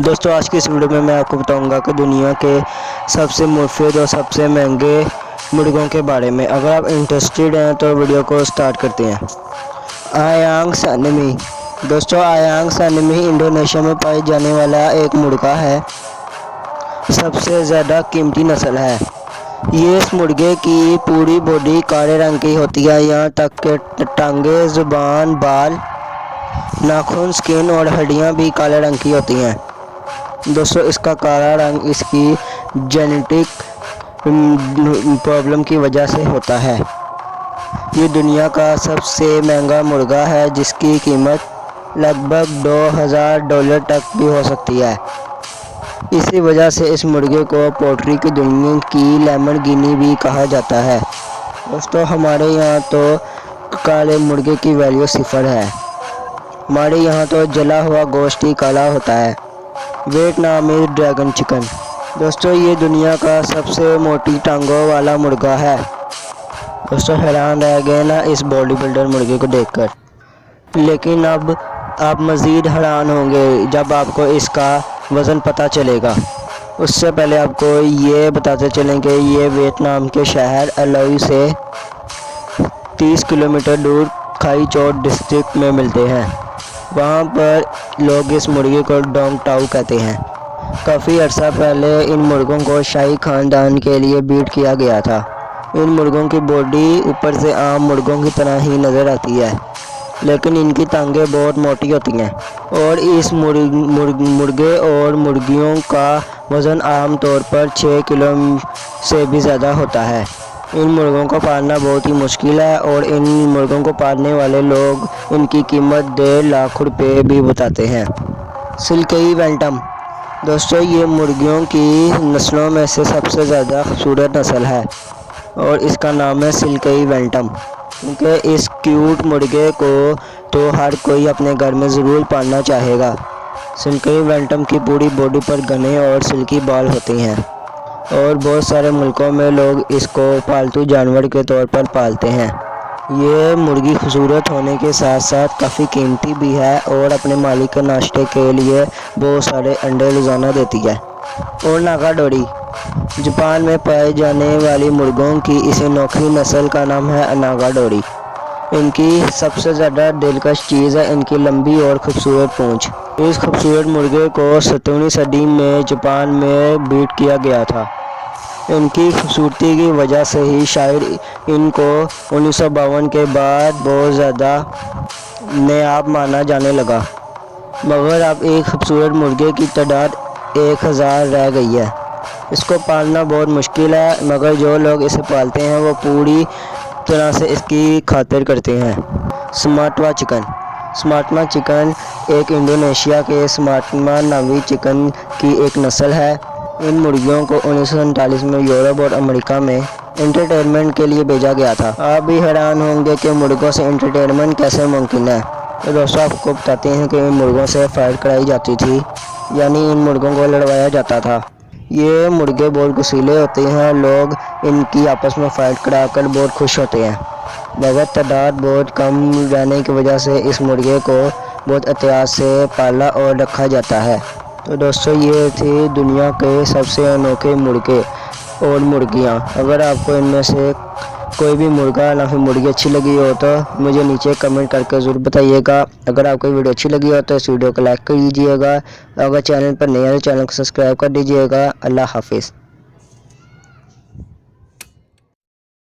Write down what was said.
दोस्तों आज की इस वीडियो में मैं आपको बताऊंगा कि दुनिया के सबसे मुफीद और सबसे महंगे मुर्गों के बारे में। अगर आप इंटरेस्टेड हैं तो वीडियो को स्टार्ट करते हैं। आयांग सैनमी। दोस्तों आयांग सैनमी इंडोनेशिया में पाई जाने वाला एक मुर्गा है। सबसे ज़्यादा कीमती नस्ल है। ये इस मुर्गे की पूरी बॉडी काले रंग की होती है, यहाँ तक कि टांगे, जुबान, बाल, नाखून, स्किन और हड्डियाँ भी काले रंग की होती हैं। दोस्तों इसका काला रंग इसकी जेनेटिक प्रॉब्लम की वजह से होता है। ये दुनिया का सबसे महंगा मुर्गा है जिसकी कीमत लगभग $2000 तक भी हो सकती है। इसी वजह से इस मुर्गे को पोल्ट्री की दुनिया की लैम्बोर्गिनी भी कहा जाता है। दोस्तों हमारे यहाँ तो काले मुर्गे की वैल्यू 0 है। हमारे यहाँ तो जला हुआ गोश्त ही काला होता है। वियतनाम में ड्रैगन चिकन। दोस्तों ये दुनिया का सबसे मोटी टांगों वाला मुर्गा है। दोस्तों हैरान रह गए ना इस बॉडी बिल्डर मुर्गे को देखकर, लेकिन अब आप मज़ीद हैरान होंगे जब आपको इसका वज़न पता चलेगा। उससे पहले आपको ये बताते चलें कि ये वियतनाम के शहर अलोई से 30 किलोमीटर दूर खाई चौट डिस्ट्रिक्ट में मिलते हैं। वहाँ पर लोग इस मुर्गे को डोंग टाऊ कहते हैं। काफ़ी अर्सा पहले इन मुर्गों को शाही ख़ानदान के लिए ब्रीड किया गया था। इन मुर्गों की बॉडी ऊपर से आम मुर्गों की तरह ही नज़र आती है, लेकिन इनकी टांगें बहुत मोटी होती हैं और इस मुर्गे और मुर्गियों का वज़न आम तौर पर 6 किलो से भी ज़्यादा होता है। इन मुर्गों को पालना बहुत ही मुश्किल है और इन मुर्गों को पालने वाले लोग इनकी कीमत 1.5 लाख रुपये भी बताते हैं। Silky bantam. दोस्तों ये मुर्गियों की नस्लों में से सबसे ज़्यादा खूबसूरत नस्ल है और इसका नाम है सिल्की बैंटम, क्योंकि इस क्यूट मुर्गे को तो हर कोई अपने घर में ज़रूर पालना चाहेगा। सिल्की बैंटम की पूरी बॉडी पर घने और सिल्की बाल होते हैं और बहुत सारे मुल्कों में लोग इसको पालतू जानवर के तौर पर पालते हैं। ये मुर्गी खूबसूरत होने के साथ साथ काफ़ी कीमती भी है और अपने मालिक के नाश्ते के लिए बहुत सारे अंडे रोज़ाना देती है। और नागाडोरी। जापान में पाए जाने वाली मुर्गों की इस अनोखी नस्ल का नाम है नागाडोरी। इनकी सबसे ज़्यादा दिलकश चीज़ है इनकी लंबी और ख़ूबसूरत पूंछ। इस खूबसूरत मुर्गे को 17वीं सदी में जापान में ब्रीड किया गया था। इनकी खूबसूरती की वजह से ही शायद इनको 1952 के बाद बहुत ज़्यादा नायाब माना जाने लगा, मगर अब एक खूबसूरत मुर्गे की तादाद 1000 रह गई है। इसको पालना बहुत मुश्किल है, मगर जो लोग इसे पालते हैं वो पूरी तरह से इसकी खातिर करते हैं। स्माटवा चिकन। स्माटवा चिकन एक इंडोनेशिया के स्माटवा नावी चिकन की एक नस्ल है। इन मुर्गियों को 1939 में यूरोप और अमेरिका में एंटरटेनमेंट के लिए भेजा गया था। आप भी हैरान होंगे कि मुर्गों से एंटरटेनमेंट कैसे मुमकिन है। तो दोस्तों आपको बताते हैं कि इन मुर्गों से फाइट कराई जाती थी, यानी इन मुर्गों को लड़वाया जाता था। ये मुर्गे बहुत गुस्सीले होते हैं, लोग इनकी आपस में फ़ाइट कराकर बहुत खुश होते हैं, मगर तादाद बहुत कम रहने की वजह से इस मुर्गे को बहुत एहतियात से पाला और रखा जाता है। तो दोस्तों ये थी दुनिया के सबसे अनोखे मुर्गे और मुर्गियाँ। अगर आपको इनमें से कोई भी मुर्गा या फिर मुर्गी अच्छी लगी हो तो मुझे नीचे कमेंट करके ज़रूर बताइएगा। अगर आपको वीडियो अच्छी लगी हो तो इस वीडियो को लाइक कर दीजिएगा। अगर चैनल पर नए हैं तो चैनल को सब्सक्राइब कर दीजिएगा। अल्लाह हाफिज़।